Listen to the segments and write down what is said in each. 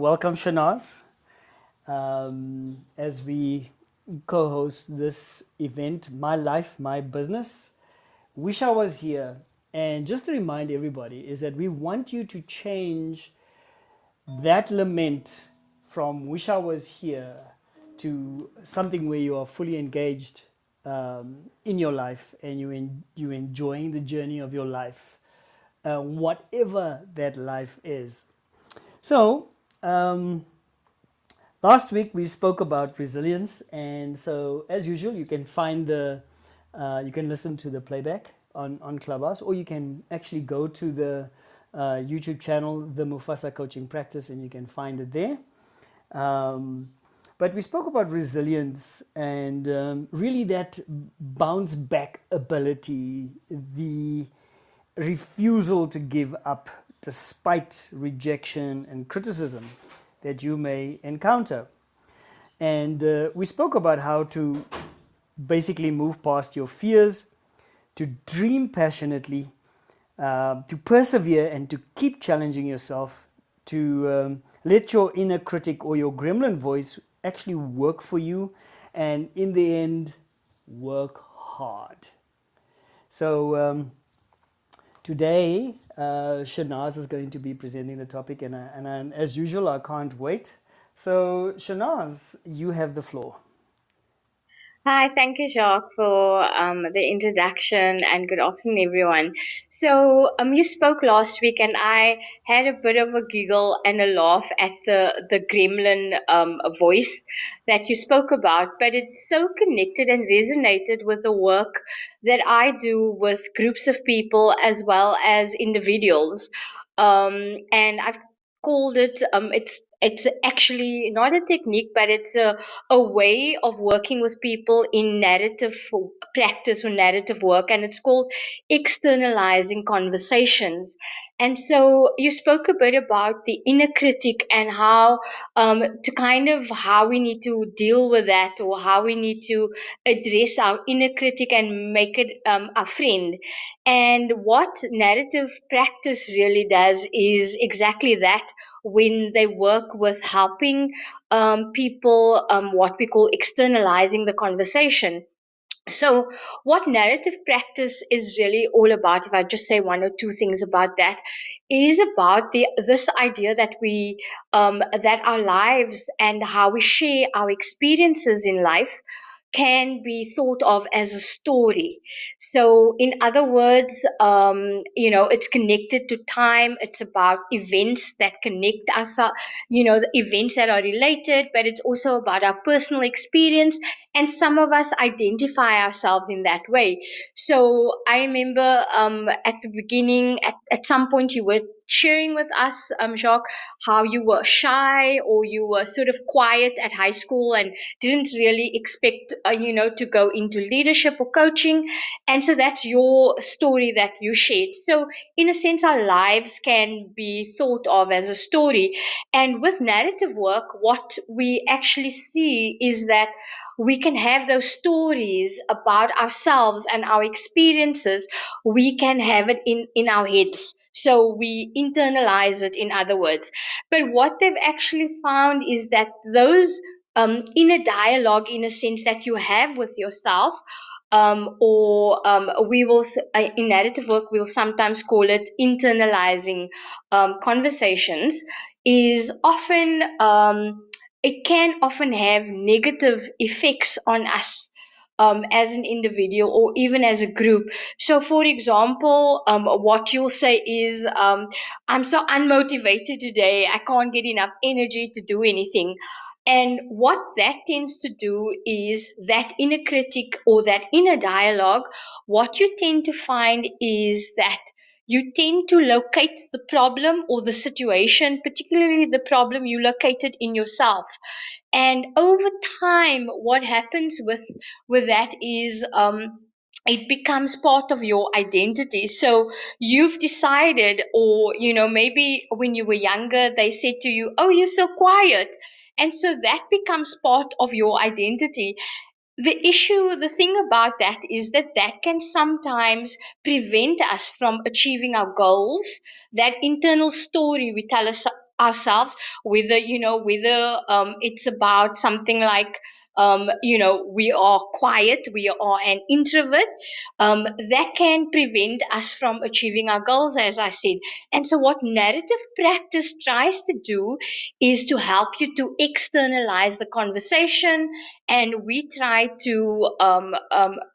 welcome Shanaz as we co host this event, My Life, My Business. Wish I was here. And just to remind everybody, is that we want you to change that lament from wish I was here to something where you are fully engaged in your life and you enjoying the journey of your life, whatever that life is. So, last week we spoke about resilience, and so as usual, you can find you can listen to the playback on Clubhouse, or you can actually go to the YouTube channel, the Mufasa Coaching Practice, and you can find it there. But we spoke about resilience and really that bounce back ability, the refusal to give up despite rejection and criticism that you may encounter. And we spoke about how to basically move past your fears, to dream passionately, to persevere and to keep challenging yourself, to let your inner critic or your gremlin voice actually work for you, and in the end, work hard. So, today, Shanaz is going to be presenting the topic, and as usual, I can't wait. So, Shanaz, you have the floor. Hi, thank you, Jacques, for the introduction, and good afternoon, everyone. So, you spoke last week, and I had a bit of a giggle and a laugh at the gremlin voice that you spoke about, but it's so connected and resonated with the work that I do with groups of people as well as individuals. And I've called it it's actually not a technique, but it's a way of working with people in narrative practice or narrative work, and it's called externalizing conversations. And so you spoke a bit about the inner critic and how to kind of how we need to deal with that, or how we need to address our inner critic and make it a friend. And what narrative practice really does is exactly that, when they work with helping people, what we call externalizing the conversation. So, what narrative practice is really all about, if I just say one or two things about that, is about this idea that that our lives and how we share our experiences in life can be thought of as a story. So, in other words, it's connected to time. It's about events that connect us, the events that are related, but it's also about our personal experience, and some of us identify ourselves in that way. So I remember at the beginning, at some point, you were sharing with us, Jacques, how you were shy, or you were sort of quiet at high school and didn't really expect, to go into leadership or coaching. And so that's your story that you shared. So in a sense, our lives can be thought of as a story. And with narrative work, what we actually see is that we can have those stories about ourselves and our experiences. We can have it in our heads, so we internalize it, in other words. But what they've actually found is that those inner dialogue, in a sense, that you have with yourself, or we will in narrative work we'll sometimes call it internalizing conversations, is often it can often have negative effects on us, as an individual or even as a group. So, for example, what you'll say is, I'm so unmotivated today, I can't get enough energy to do anything. And what that tends to do is that inner critic or that inner dialogue, what you tend to find is that you tend to locate the problem or the situation, particularly the problem, you locate it in yourself. And over time, what happens with that is, it becomes part of your identity. So you've decided, or maybe when you were younger they said to you, oh, you're so quiet, and so that becomes part of your identity. The thing about that is that that can sometimes prevent us from achieving our goals. That internal story we tell us, ourselves, whether it's about something like we are quiet, we are an introvert, that can prevent us from achieving our goals, as I said. And so, what narrative practice tries to do is to help you to externalize the conversation, and we try to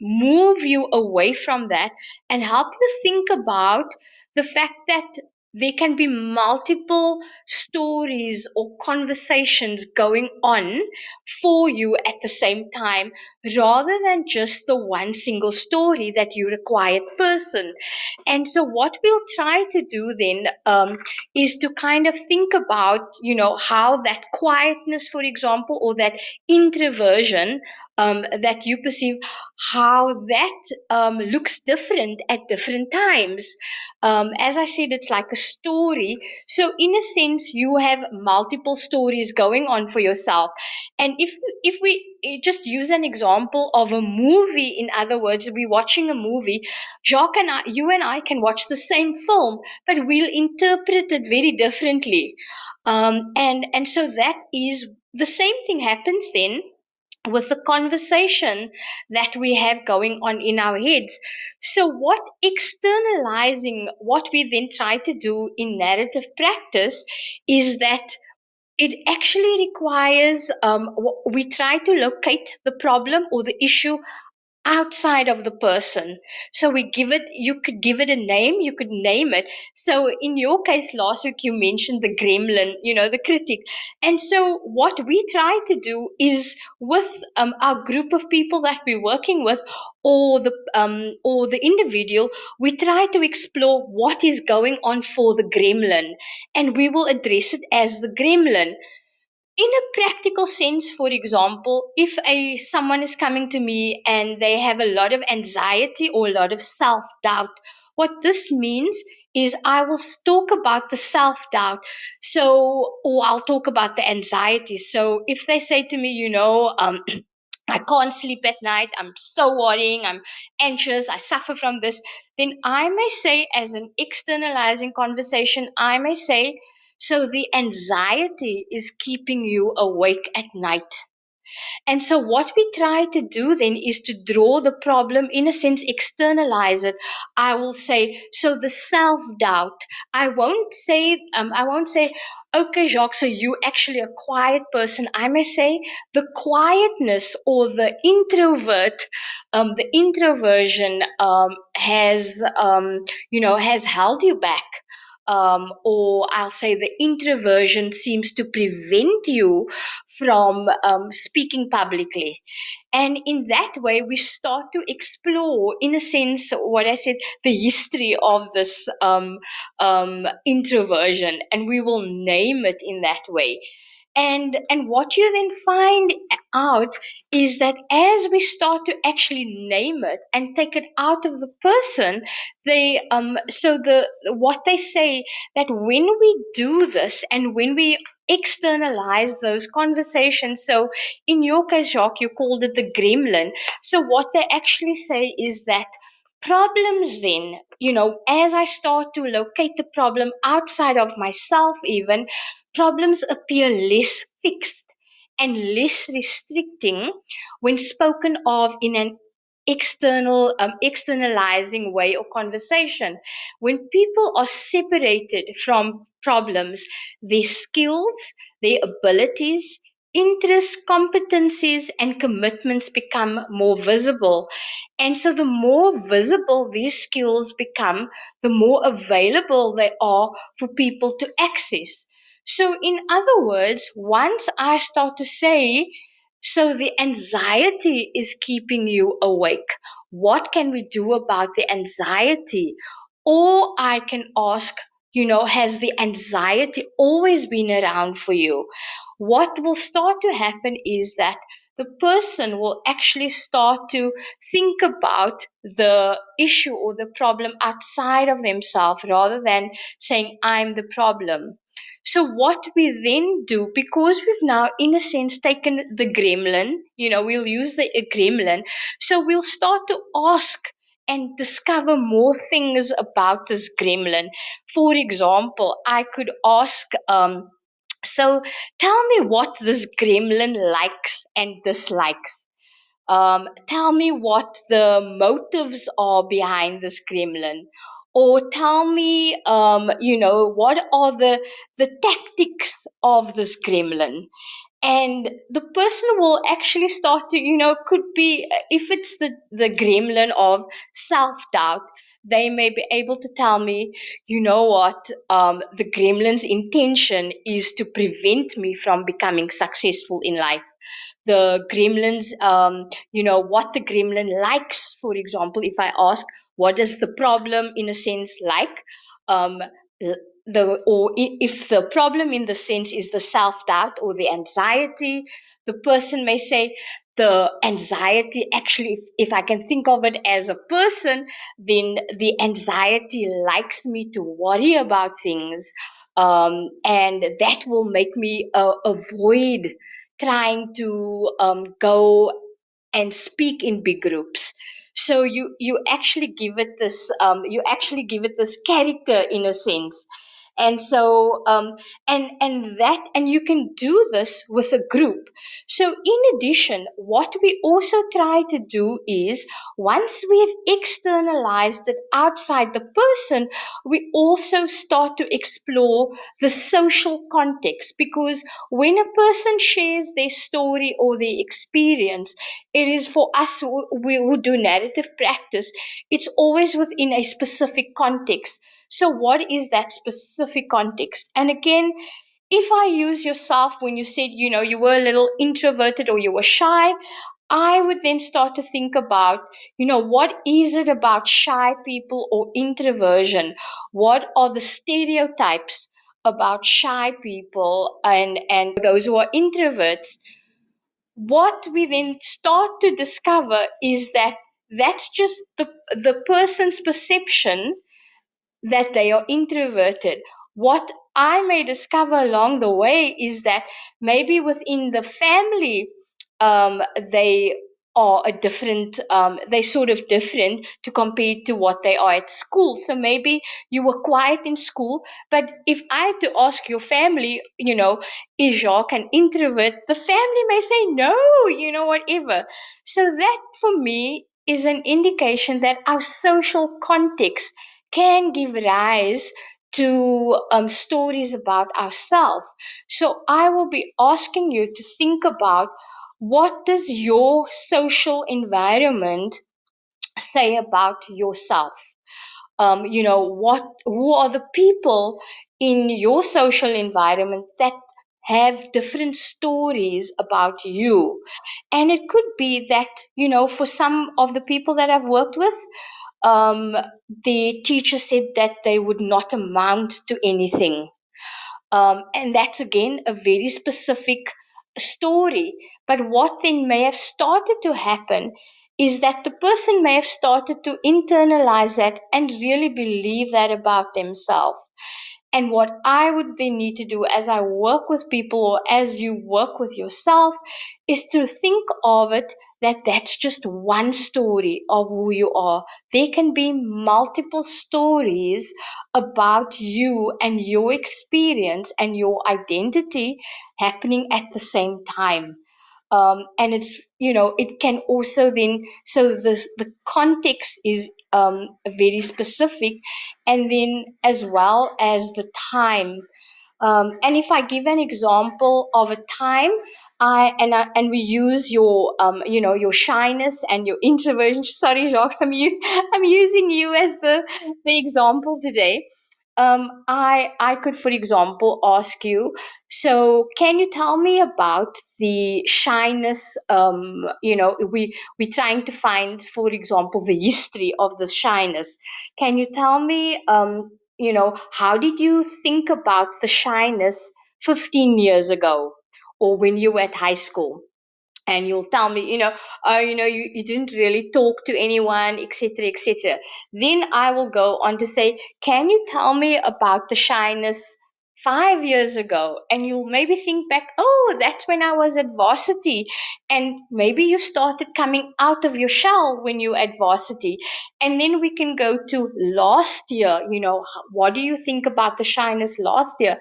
move you away from that and help you think about the fact that there can be multiple stories or conversations going on for you at the same time, rather than just the one single story that you're a quiet person. And so, what we'll try to do then is to kind of think about, how that quietness, for example, or that introversion that you perceive, how that looks different at different times. As I said, it's like a story. So, in a sense, you have multiple stories going on for yourself. And if we just use an example of a movie, in other words, we're watching a movie, Jacques and I, you and I can watch the same film, but we'll interpret it very differently. And so that is the same thing happens then with the conversation that we have going on in our heads. So, what externalizing, what we then try to do in narrative practice is that it actually requires, we try to locate the problem or the issue outside of the person. So you could give it a name, you could name it. So in your case, last week you mentioned the gremlin, the critic. And so what we try to do is with our group of people that we're working with, or the individual, we try to explore what is going on for the gremlin, and we will address it as the gremlin. In a practical sense, for example, if a someone is coming to me and they have a lot of anxiety or a lot of self-doubt, what this means is I will talk about the self-doubt. So, or I'll talk about the anxiety. So if they say to me, I can't sleep at night, I'm so worrying, I'm anxious, I suffer from this, then I may say, as an externalizing conversation, I may say, so the anxiety is keeping you awake at night. And so, what we try to do then is to draw the problem, in a sense, externalize it. I will say, so the self doubt. I won't say, okay, Jacques, so you actually a quiet person. I may say, the quietness or the introversion has held you back. Or I'll say the introversion seems to prevent you from speaking publicly. And in that way, we start to explore, in a sense, what I said, the history of this introversion, and we will name it in that way. And what you then find out is that as we start to actually name it and take it out of the person, they so the what they say, that when we do this and when we externalize those conversations, so in your case, Jacques, you called it the gremlin. So what they actually say is that problems then, as I start to locate the problem outside of myself, even problems appear less fixed and less restricting when spoken of in an externalizing way or conversation. When people are separated from problems, their skills, their abilities, interests, competencies, and commitments become more visible. And so, the more visible these skills become, the more available they are for people to access. So, in other words, once I start to say, so the anxiety is keeping you awake, what can we do about the anxiety? Or I can ask, has the anxiety always been around for you? What will start to happen is that the person will actually start to think about the issue or the problem outside of themselves, rather than saying, I'm the problem. So, what we then do, because we've now, in a sense, taken the gremlin, we'll use the gremlin, so we'll start to ask and discover more things about this gremlin. For example, I could ask, So tell me what this gremlin likes and dislikes. Tell me what the motives are behind this gremlin, or tell me, what are the tactics of this gremlin. And the person will actually start to, could be, if it's the gremlin of self-doubt, they may be able to tell me, you know what, the gremlin's intention is to prevent me from becoming successful in life. The gremlins, what the gremlin likes, for example, if I ask, what is the problem in a sense like, um, if the problem in the sense is the self-doubt or the anxiety, the person may say the anxiety, actually, if I can think of it as a person, then the anxiety likes me to worry about things, and that will make me avoid trying to go and speak in big groups. So you actually give it this, character in a sense. And so, and you can do this with a group. So in addition, what we also try to do is, once we've externalized it outside the person, we also start to explore the social context, because when a person shares their story or their experience, it is for us who do narrative practice, it's always within a specific context. So what is that specific context? And again, if I use yourself, when you said, you were a little introverted or you were shy, I would then start to think about, what is it about shy people or introversion? What are the stereotypes about shy people and those who are introverts? What we then start to discover is that that's just the person's perception that they are introverted. What I may discover along the way is that maybe within the family, they are a different, they sort of different to compare to what they are at school. So maybe you were quiet in school, but if I had to ask your family, is Jacques an introvert? The family may say no, whatever. So that for me is an indication that our social context can give rise to stories about ourselves. So I will be asking you to think about, what does your social environment say about yourself? Who are the people in your social environment that have different stories about you? And it could be that, for some of the people that I've worked with, um, the teacher said that they would not amount to anything. And that's again a very specific story. But what then may have started to happen is that the person may have started to internalize that and really believe that about themselves. And what I would then need to do as I work with people, or as you work with yourself, is to think of it that that's just one story of who you are. There can be multiple stories about you and your experience and your identity happening at the same time. And it's, it can also then, so the context is very specific, and then as well as the time. And if I give an example of a time, and we use your, your shyness and your introversion. Sorry, Jacques, I'm using you as the example today. I could, for example, ask you, so can you tell me about the shyness? We're trying to find, for example, the history of the shyness. Can you tell me, how did you think about the shyness 15 years ago, or when you were at high school? And you'll tell me, you didn't really talk to anyone, etc., etc. Then I will go on to say, can you tell me about the shyness 5 years ago? And you'll maybe think back, oh, that's when I was at varsity. And maybe you started coming out of your shell when you were at varsity. And then we can go to last year. What do you think about the shyness last year?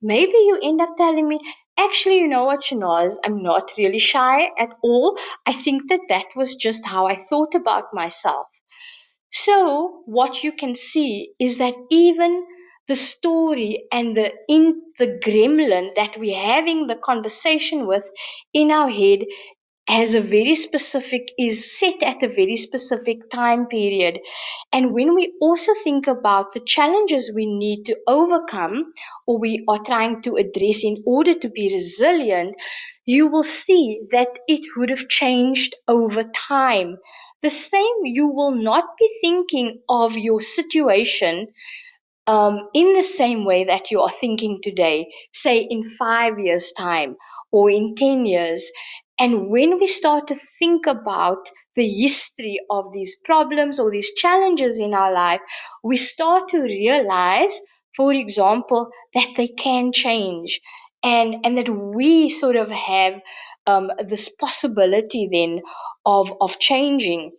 maybe you end up telling me, actually, you know what, Shanaz, I'm not really shy at all. I think that that was just how I thought about myself. So, what you can see is that even the story and the gremlin that we're having the conversation with in our head has a very specific is set at a very specific time period. And when we also think about the challenges we need to overcome or we are trying to address in order to be resilient, you will see that it would have changed over time. The same, you will not be thinking of your situation in the same way that you are thinking today, say in 5 years' time or in 10 years. And when we start to think about the history of these problems or these challenges in our life, we start to realize, for example, that they can change, and that we sort of have this possibility then of changing.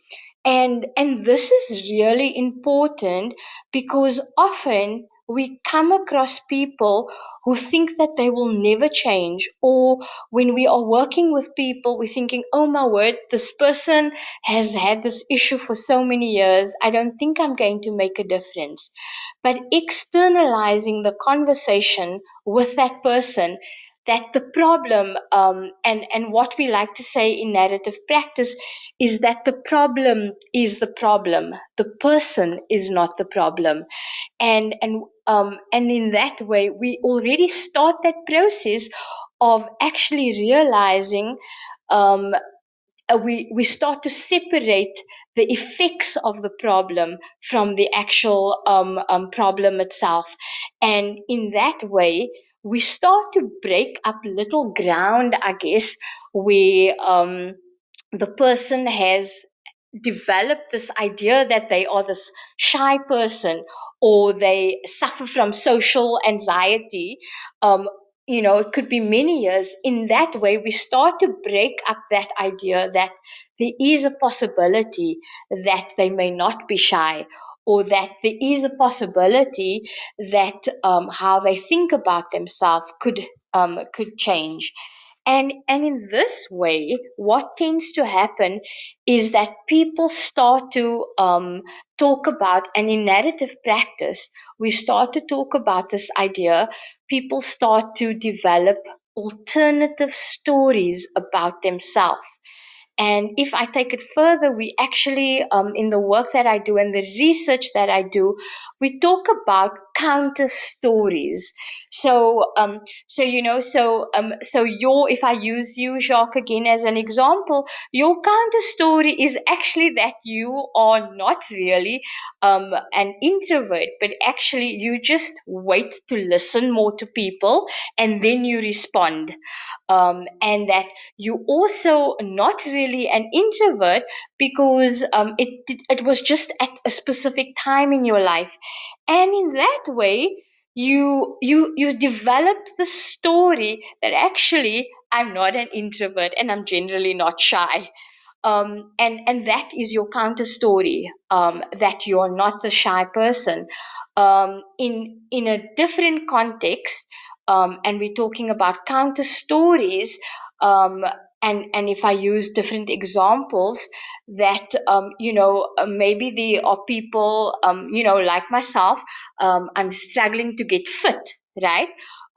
And this is really important because often we come across people who think that they will never change, or when we are working with people, we're thinking, oh my word, this person has had this issue for so many years. I don't think I'm going to make a difference. But externalizing the conversation with that person, that the problem, and what we like to say in narrative practice is that the problem is the problem, the person is not the problem. And in that way we already start that process of actually realizing, um, we start to separate the effects of the problem from the actual problem itself. And in that way, we start to break up little ground, I guess, where the person has develop this idea that they are this shy person or they suffer from social anxiety. um, it could be many years. In that way we start to break up that idea that there is a possibility that they may not be shy, or that there is a possibility that how they think about themselves could change. And in this way, what tends to happen is that people start to talk about, and in narrative practice, we start to talk about this idea. People start to develop alternative stories about themselves. And if I take it further, we actually, in the work that I do and the research that I do, we talk about counter stories. So, if I use you, Jacques, again as an example, your counter story is actually that you are not really an introvert, but actually you just wait to listen more to people and then you respond. And that you also not really an introvert because it was just at a specific time in your life. And in that way you develop the story that actually I'm not an introvert and I'm generally not shy. And that is your counter story, that you're not the shy person. In a different context, and we're talking about counter stories, um, and if I use different examples, that maybe there are people, like myself, I'm struggling to get fit, right?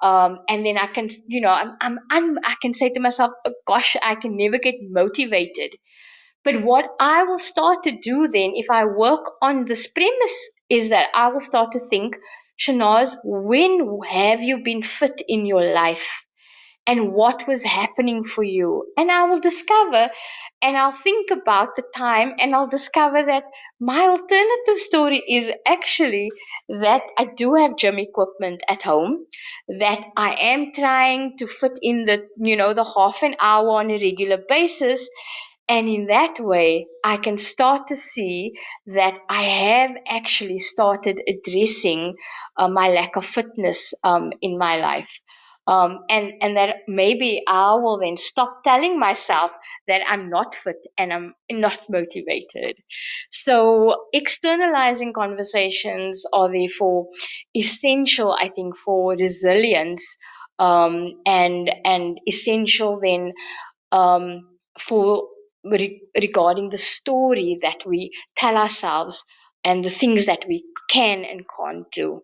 And then I can, I can say to myself, oh, gosh, I can never get motivated. But what I will start to do then, if I work on this premise, is that I will start to think, Shanaz, when have you been fit in your life? And what was happening for you? And I will discover, and I'll think about the time, and I'll discover that my alternative story is actually that I do have gym equipment at home, that I am trying to fit in the half an hour on a regular basis. And in that way, I can start to see that I have actually started addressing my lack of fitness in my life. And that maybe I will then stop telling myself that I'm not fit and I'm not motivated. So externalizing conversations are therefore essential, I think, for resilience, and essential then, for regarding the story that we tell ourselves and the things that we can and can't do.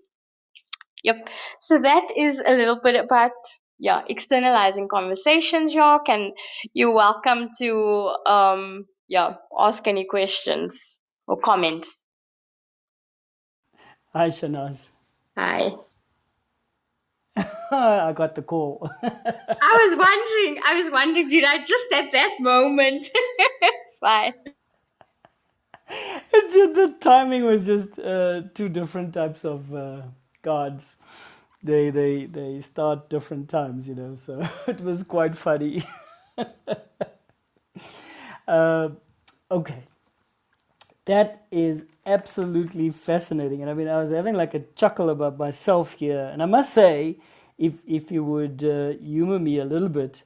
Yep. So that is a little bit about, yeah, externalizing conversations, Jacques, and you're welcome to yeah, ask any questions or comments. Hi, Shanaz. Hi. I got the call. I was wondering, did I just at that moment? It's fine. The timing was just two different types of cards. They start different times, so it was quite funny. uh, okay, that is absolutely fascinating, and I mean, I was having like a chuckle about myself here, and I must say, if you would humor me a little bit,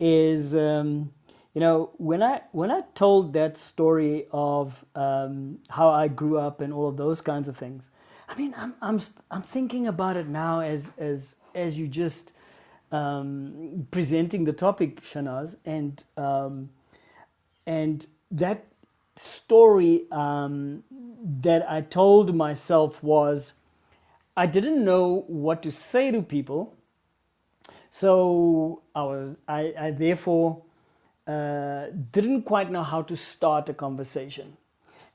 is when I told that story of how I grew up and all of those kinds of things. I mean, I'm thinking about it now as you just presenting the topic, Shanaz, and that story that I told myself was I didn't know what to say to people, so I therefore didn't quite know how to start a conversation.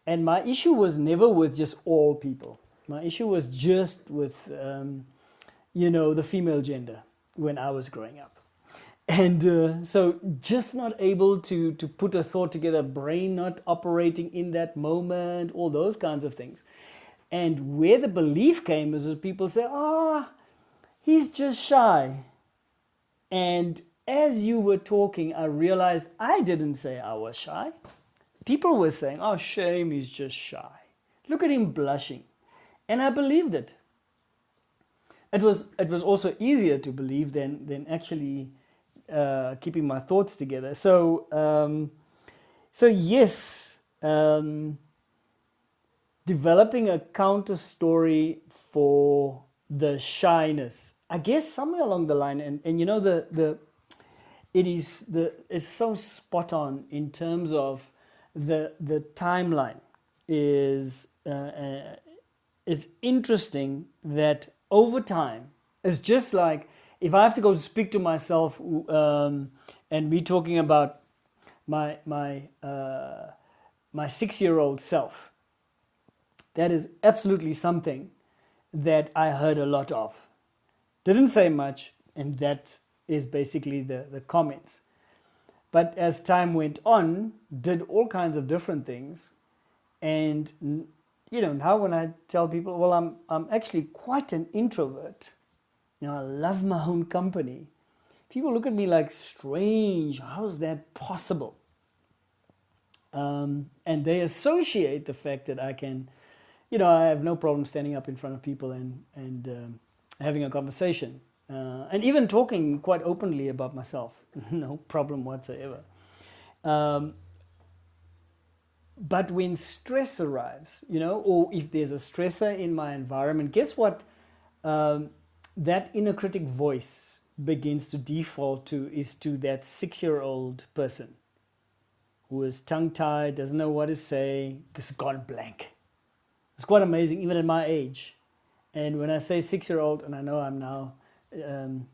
And my issue was never with just all people. My issue was just with, the female gender when I was growing up. And so just not able to put a thought together, brain not operating in that moment, all those kinds of things. And where the belief came is that people say, he's just shy. And as you were talking, I realized I didn't say I was shy. People were saying, oh, shame, he's just shy. Look at him blushing. And I believed it. It was also easier to believe than actually keeping my thoughts together. So yes, developing a counter story for the shyness. I guess somewhere along the line, and it's so spot on in terms of the timeline is it's interesting that over time it's just like if I have to go speak to myself, and me talking about my 6-year-old self, that is absolutely something that I heard a lot of. Didn't say much, and that is basically the comments. But as time went on, did all kinds of different things, and now when I tell people, well, I'm actually quite an introvert. I love my own company. People look at me like strange. How's that possible? And they associate the fact that I can, I have no problem standing up in front of people and having a conversation, and even talking quite openly about myself. No problem whatsoever. Um, but when stress arrives, or if there's a stressor in my environment, guess what? Um, that inner critic voice begins to default to is to that 6-year-old person who is tongue tied, doesn't know what to say, just gone blank. It's quite amazing, even at my age. And when I say 6-year-old, and I know I'm now um,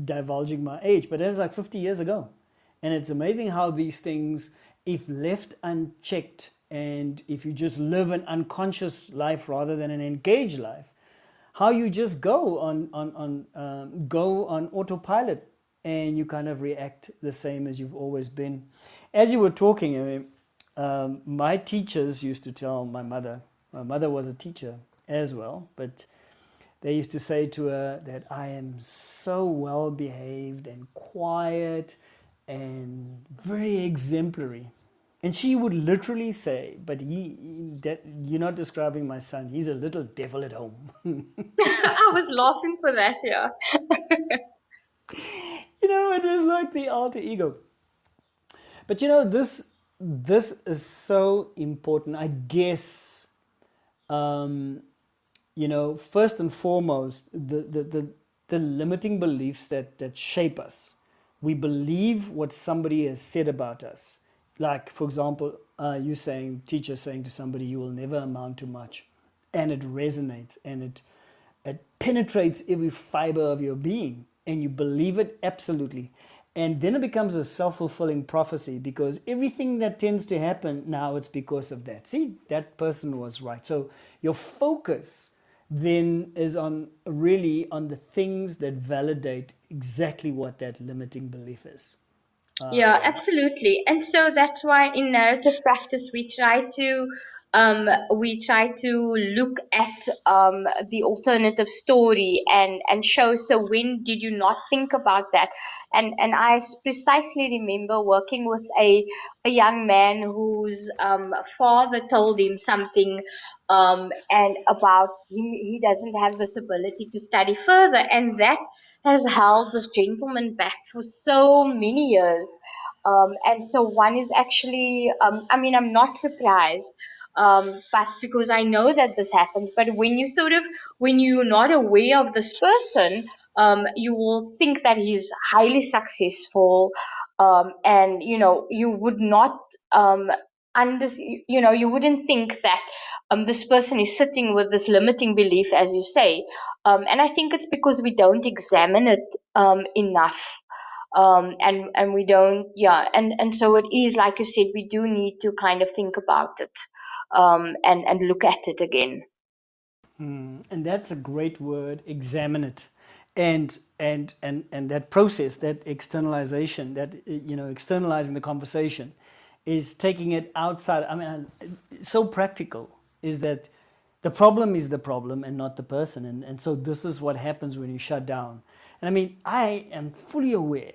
divulging my age, but that's like 50 years ago. And it's amazing how these things, if left unchecked, and if you just live an unconscious life rather than an engaged life, how you just go on autopilot, and you kind of react the same as you've always been. As you were talking, I mean, my teachers used to tell my mother. My mother was a teacher as well, but they used to say to her that I am so well behaved and quiet and very exemplary. And she would literally say, but that you're not describing my son. He's a little devil at home. I was laughing for that, yeah. It was like the alter ego. But this is so important. I guess first and foremost, the limiting beliefs that shape us. We believe what somebody has said about us. Like, for example, teacher saying to somebody, "You will never amount to much," and it resonates and it penetrates every fiber of your being, and you believe it absolutely. And then it becomes a self-fulfilling prophecy, because everything that tends to happen now, it's because of that. See, that person was right. So your focus then is on really on the things that validate exactly what that limiting belief is. Yeah, absolutely. And so that's why in narrative practice we try to look at the alternative story and show, so when did you not think about that? And precisely remember working with a young man whose father told him something, and about him, he doesn't have this ability to study further, and that has held this gentleman back for so many years. And so one is actually, I mean, I'm not surprised, but because I know that this happens. But when you're not aware of this person, you will think that he's highly successful, and you would not. You wouldn't think that this person is sitting with this limiting belief, as you say, and I think it's because we don't examine it enough, and we don't, yeah, and so it is like you said, we do need to kind of think about it, and look at it again. And that's a great word, examine it. And that process, that externalization, that externalizing the conversation, is taking it outside. I mean, so practical is that the problem is the problem and not the person. And so this is what happens when you shut down. And I mean, I am fully aware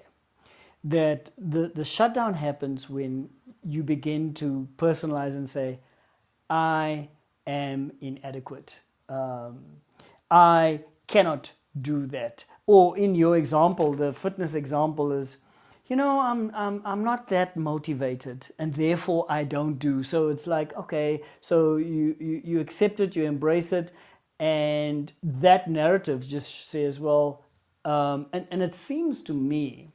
that the shutdown happens when you begin to personalize and say, I am inadequate. I cannot do that. Or in your example, the fitness example is, I'm not that motivated, and therefore I don't do. So it's like, okay, so you accept it, you embrace it, and that narrative just says, well, and it seems to me,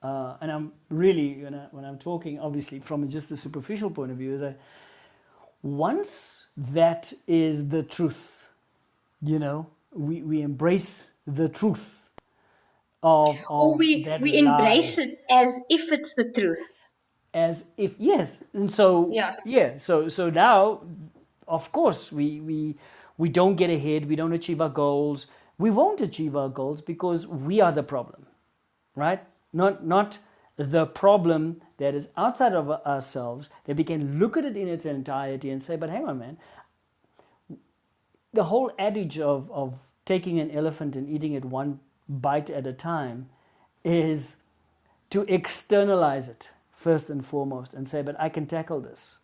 and I'm really, when I'm talking, obviously from just the superficial point of view, is that once that is the truth, we embrace the truth Or of that we embrace lie, it as if it's the truth. as if, yes. And so, Yeah. yeah, so now, of course, we don't get ahead, we don't achieve our goals. We won't achieve our goals because we are the problem, right? Not the problem that is outside of ourselves, that we can look at it in its entirety and say, but hang on, man, the whole adage of taking an elephant and eating it one bite at a time is to externalize it first and foremost and say, but I can tackle this.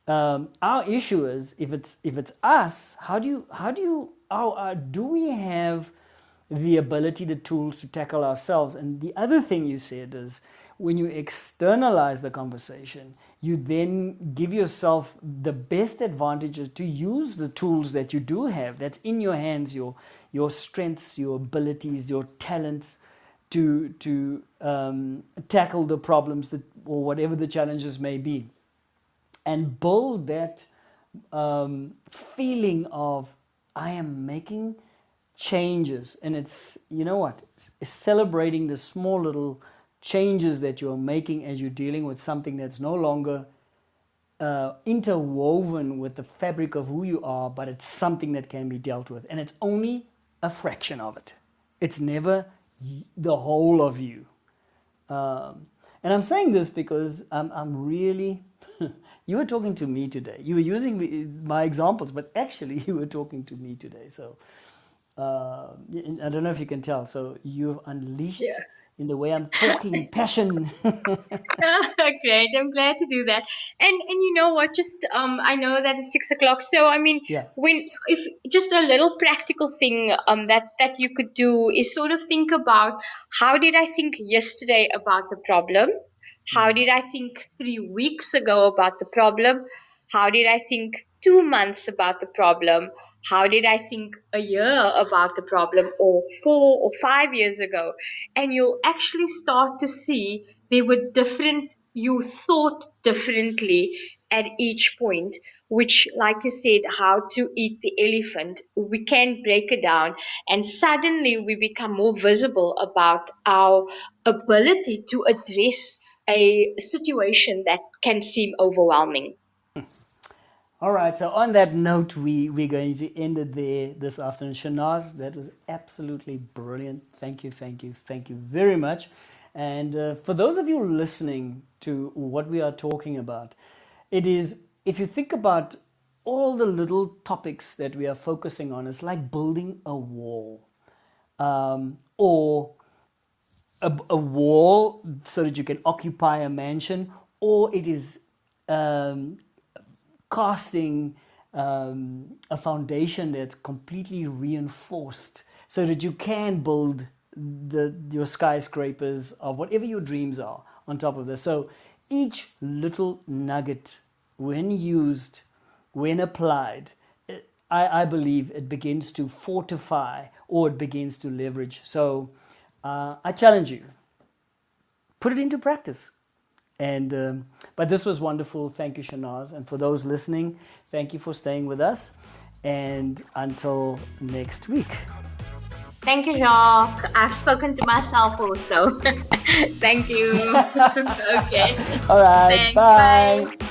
Our issue is, if it's us, do we have the ability, the tools to tackle ourselves? And the other thing you said is, when you externalize the conversation, you then give yourself the best advantages to use the tools that you do have, that's in your hands, your strengths, your abilities, your talents, to tackle the problems or whatever the challenges may be, and build that feeling of, I am making changes. And it's, it's celebrating the small little changes that you're making as you're dealing with something that's no longer interwoven with the fabric of who you are, but it's something that can be dealt with. And it's only a fraction of it. It's never the whole of you. And I'm saying this because I'm really, you were talking to me today. You were using my examples, but actually you were talking to me today. So I don't know if you can tell. So you've unleashed Yeah. in the way I'm talking, passion. Great. I'm glad to do that. And you know what? Just I know that it's 6 o'clock. So I mean, Yeah. when if just a little practical thing that you could do is sort of think about how did I think yesterday about the problem? How did I think 3 weeks ago about the problem? How did I think 2 months about the problem? How did I think a year about the problem, or 4 or 5 years ago? And you'll actually start to see they were different. You thought differently at each point, which, like you said, how to eat the elephant, we can break it down, and suddenly we become more visible about our ability to address a situation that can seem overwhelming. All right, so on that note, we're going to end it there this afternoon. Shanaz, that was absolutely brilliant. Thank you, thank you, thank you very much. And for those of you listening to what we are talking about, it is, if you think about all the little topics that we are focusing on, it's like building a wall, or a wall so that you can occupy a mansion, or it is um, casting a foundation that's completely reinforced so that you can build your skyscrapers of whatever your dreams are on top of this. So each little nugget, when used, when applied, I believe it begins to fortify or it begins to leverage. So I challenge you, put it into practice. And but this was wonderful. Thank you, Shanaz. And for those listening, thank you for staying with us. And until next week. Thank you, Jacques. I've spoken to myself also. Thank you. Okay. All right. Thanks. Bye. Bye.